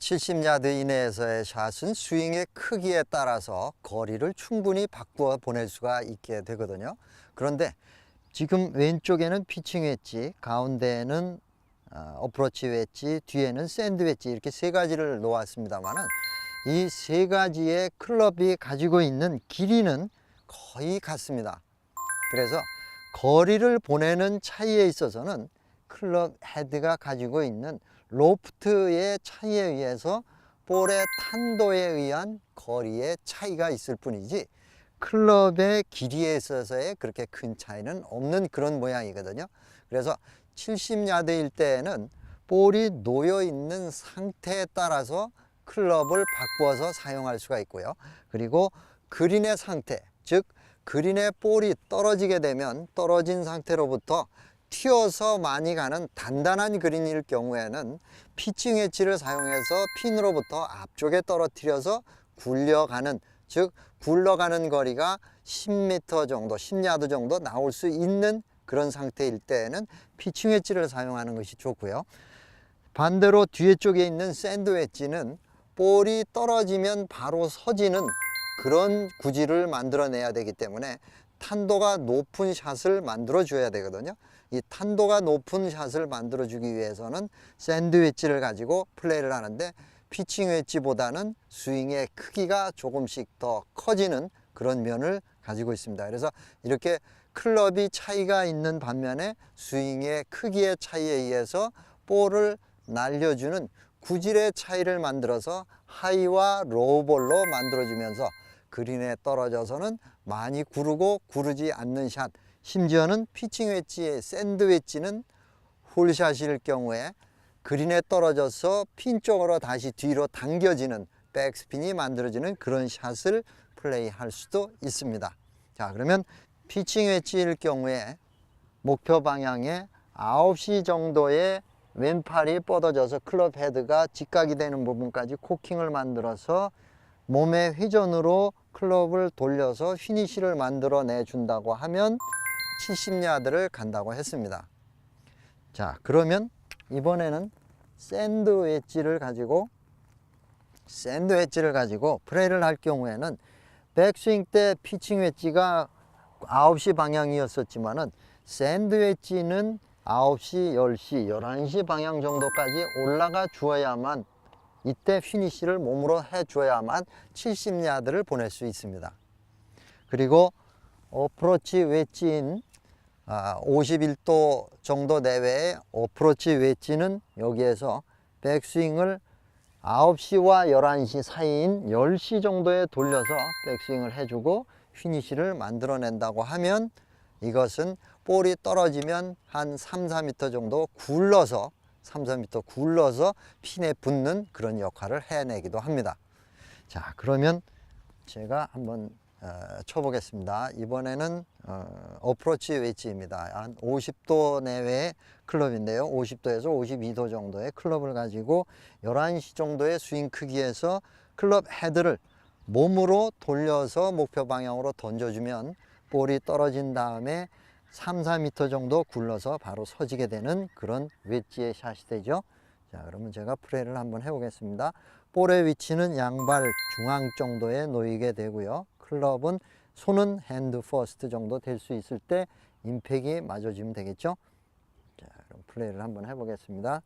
70야드 이내에서의 샷은 스윙의 크기에 따라서 거리를 충분히 바꾸어 보낼 수가 있게 되거든요. 그런데 지금 왼쪽에는 피칭 웨지, 가운데에는 어프로치 웨지, 뒤에는 샌드 웨지, 이렇게 세 가지를 놓았습니다만은 이 세 가지의 클럽이 가지고 있는 길이는 거의 같습니다. 그래서 거리를 보내는 차이에 있어서는 클럽 헤드가 가지고 있는 로프트의 차이에 의해서 볼의 탄도에 의한 거리의 차이가 있을 뿐이지 클럽의 길이에 있어서의 그렇게 큰 차이는 없는 그런 모양이거든요. 그래서 70야드일 때에는 볼이 놓여 있는 상태에 따라서 클럽을 바꾸어서 사용할 수가 있고요. 그리고 그린의 상태, 즉 그린의 볼이 떨어지게 되면 떨어진 상태로부터 튀어서 많이 가는 단단한 그린일 경우에는 피칭 웨지를 사용해서 핀으로부터 앞쪽에 떨어뜨려서 굴려가는, 즉 굴러가는 거리가 10m 정도, 10야드 정도 나올 수 있는 그런 상태일 때에는 피칭 웨지를 사용하는 것이 좋고요. 반대로 뒤에 쪽에 있는 샌드 웨지는 볼이 떨어지면 바로 서지는 그런 구질을 만들어내야 되기 때문에 탄도가 높은 샷을 만들어 줘야 되거든요. 이 탄도가 높은 샷을 만들어 주기 위해서는 샌드 웨지를 가지고 플레이를 하는데 피칭 웨지보다는 스윙의 크기가 조금씩 더 커지는 그런 면을 가지고 있습니다. 그래서 이렇게 클럽이 차이가 있는 반면에 스윙의 크기의 차이에 의해서 볼을 날려주는 구질의 차이를 만들어서 하이와 로우 볼로 만들어주면서 그린에 떨어져서는 많이 구르고 구르지 않는 샷, 심지어는 피칭 웨지의 샌드 웨지는 홀샷일 경우에 그린에 떨어져서 핀 쪽으로 다시 뒤로 당겨지는 백스핀이 만들어지는 그런 샷을 플레이할 수도 있습니다. 자, 그러면 피칭 웨지일 경우에 목표 방향에 9시 정도의 왼팔이 뻗어져서 클럽 헤드가 직각이 되는 부분까지 코킹을 만들어서 몸의 회전으로 클럽을 돌려서 피니시를 만들어내 준다고 하면 70야드를 간다고 했습니다. 자, 그러면 이번에는 샌드 웨지를 가지고 플레이를 할 경우에는 백스윙 때 피칭 웨지가 9시 방향이었었지만은 샌드 웨지는 9시, 10시, 11시 방향 정도까지 올라가 주어야만, 이때 피니시를 몸으로 해 줘야만 70야드를 보낼 수 있습니다. 그리고 어프로치 웨지인 51도 정도 내외의 어프로치 웨지는 여기에서 백스윙을 9시와 11시 사이인 10시 정도에 돌려서 백스윙을 해주고 피니시를 만들어낸다고 하면 이것은 볼이 떨어지면 한 3, 4m 정도 굴러서 핀에 붙는 그런 역할을 해내기도 합니다. 자, 그러면 제가 한번 쳐보겠습니다. 이번에는 어프로치 웨지입니다. 한 50도 내외의 클럽인데요. 50도에서 52도 정도의 클럽을 가지고 11시 정도의 스윙 크기에서 클럽 헤드를 몸으로 돌려서 목표 방향으로 던져주면 볼이 떨어진 다음에 3, 4m 정도 굴러서 바로 서지게 되는 그런 웨지의 샷이 되죠. 자, 그러면 제가 플레이를 한번 해보겠습니다. 볼의 위치는 양발 중앙 정도에 놓이게 되고요. 클럽은 손은 핸드 퍼스트 정도 될 수 있을 때 임팩이 맞아주면 되겠죠. 자, 그럼 플레이를 한번 해보겠습니다.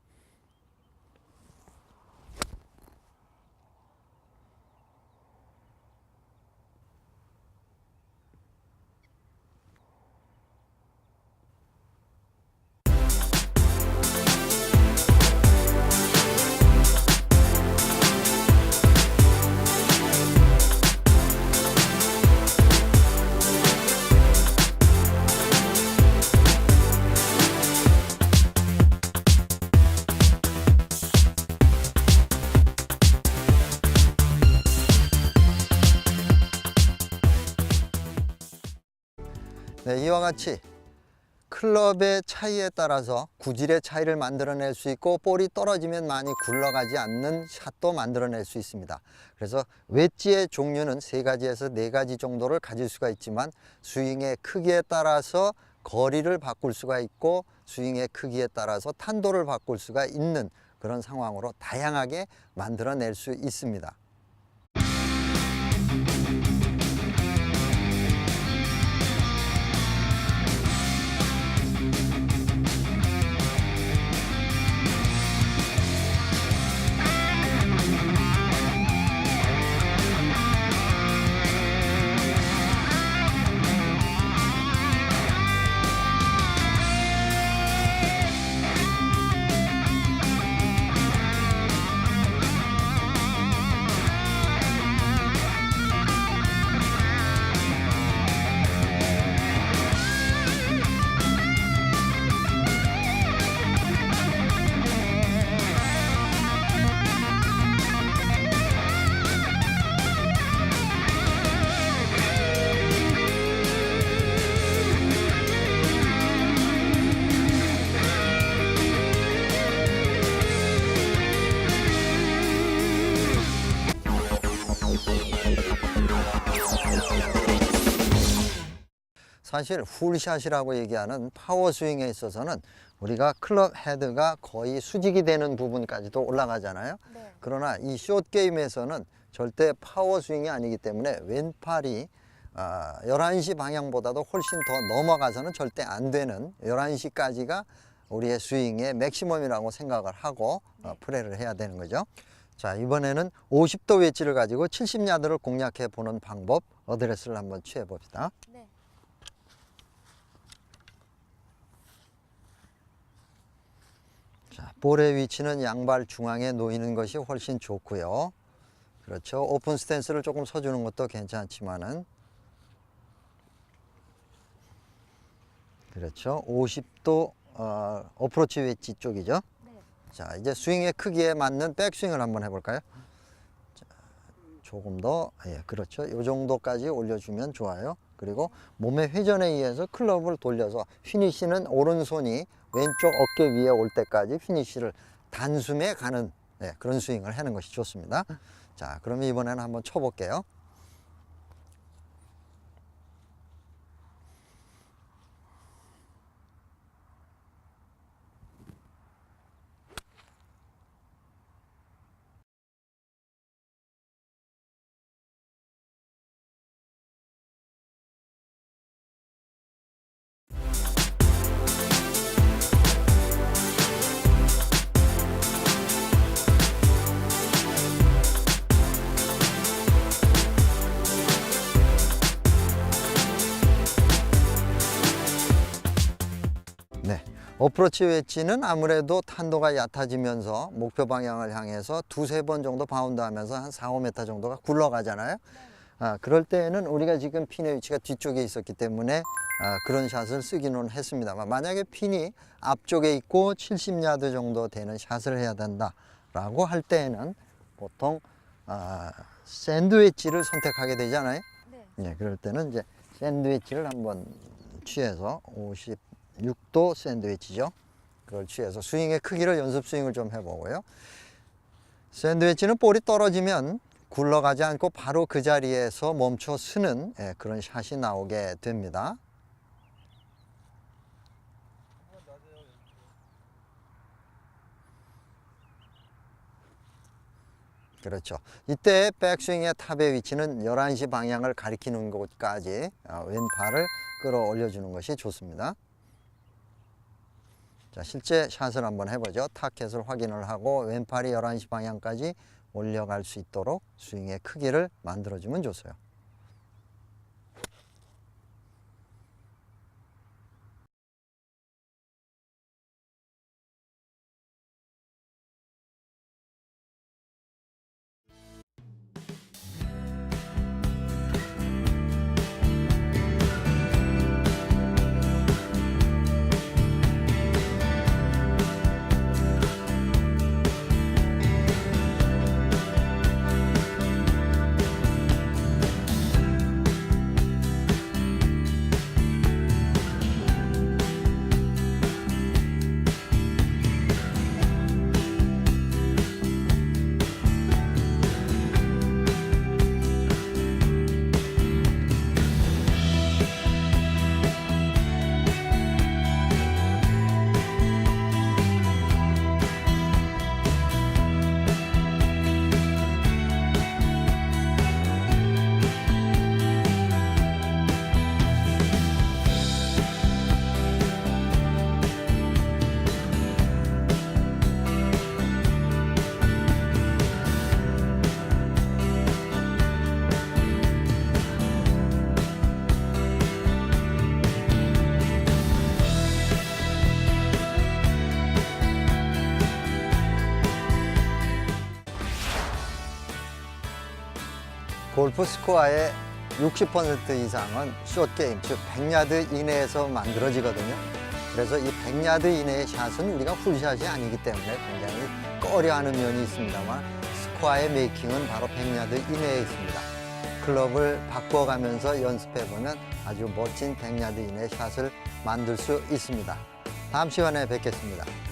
네, 이와 같이 클럽의 차이에 따라서 구질의 차이를 만들어낼 수 있고 볼이 떨어지면 많이 굴러가지 않는 샷도 만들어낼 수 있습니다. 그래서 웨지의 종류는 3가지에서 4가지 정도를 가질 수가 있지만 스윙의 크기에 따라서 거리를 바꿀 수가 있고 스윙의 크기에 따라서 탄도를 바꿀 수가 있는 그런 상황으로 다양하게 만들어낼 수 있습니다. 사실 훌샷이라고 얘기하는 파워 스윙에 있어서는 우리가 클럽 헤드가 거의 수직이 되는 부분까지도 올라가잖아요. 네. 그러나 이 숏 게임에서는 절대 파워 스윙이 아니기 때문에 왼팔이 11시 방향보다도 훨씬 더 넘어가서는 절대 안 되는 11시까지가 우리의 스윙의 맥시멈이라고 생각을 하고 플레이를 해야 되는 거죠. 자, 이번에는 50도 웨지를 가지고 70야드를 공략해 보는 방법, 어드레스를 한번 취해 봅시다. 네. 자, 볼의 위치는 양발 중앙에 놓이는 것이 훨씬 좋고요. 그렇죠. 오픈 스탠스를 조금 서주는 것도 괜찮지만은, 그렇죠. 50도 어프로치 웨지 쪽이죠. 네. 자, 이제 스윙의 크기에 맞는 백스윙을 한번 해볼까요? 자, 조금 더, 예, 그렇죠. 이 정도까지 올려주면 좋아요. 그리고 몸의 회전에 의해서 클럽을 돌려서 피니시는 오른손이 왼쪽 어깨 위에 올 때까지 피니시를 단숨에 가는, 예, 그런 스윙을 하는 것이 좋습니다. 자, 그러면 이번에는 한번 쳐볼게요. 네, 어프로치 웨지는 아무래도 탄도가 얕아지면서 목표 방향을 향해서 두세 번 정도 바운드 하면서 한 4, 5m 정도가 굴러가잖아요. 그럴 때에는 우리가 지금 핀의 위치가 뒤쪽에 있었기 때문에 그런 샷을 쓰기는 했습니다만, 만약에 핀이 앞쪽에 있고 70야드 정도 되는 샷을 해야 된다라고 할 때에는 보통 샌드위치를 선택하게 되잖아요. 네. 네, 그럴 때는 이제 샌드위치를 한번 취해서 56도 샌드위치죠. 그걸 취해서 스윙의 크기를 연습 스윙을 좀 해보고요. 샌드위치는 볼이 떨어지면 굴러가지 않고 바로 그 자리에서 멈춰 서는, 예, 그런 샷이 나오게 됩니다. 그렇죠. 이때 백스윙의 탑의 위치는 11시 방향을 가리키는 곳까지 왼팔을 끌어올려 주는 것이 좋습니다. 자, 실제 샷을 한번 해보죠. 타켓을 확인을 하고 왼팔이 11시 방향까지 올려갈 수 있도록 스윙의 크기를 만들어주면 좋아요. 골프 스코어의 60% 이상은 숏게임, 즉 100야드 이내에서 만들어지거든요. 그래서 이 100야드 이내의 샷은 우리가 풀샷이 아니기 때문에 굉장히 꺼려하는 면이 있습니다만 스코어의 메이킹은 바로 100야드 이내에 있습니다. 클럽을 바꿔가면서 연습해보면 아주 멋진 100야드 이내 샷을 만들 수 있습니다. 다음 시간에 뵙겠습니다.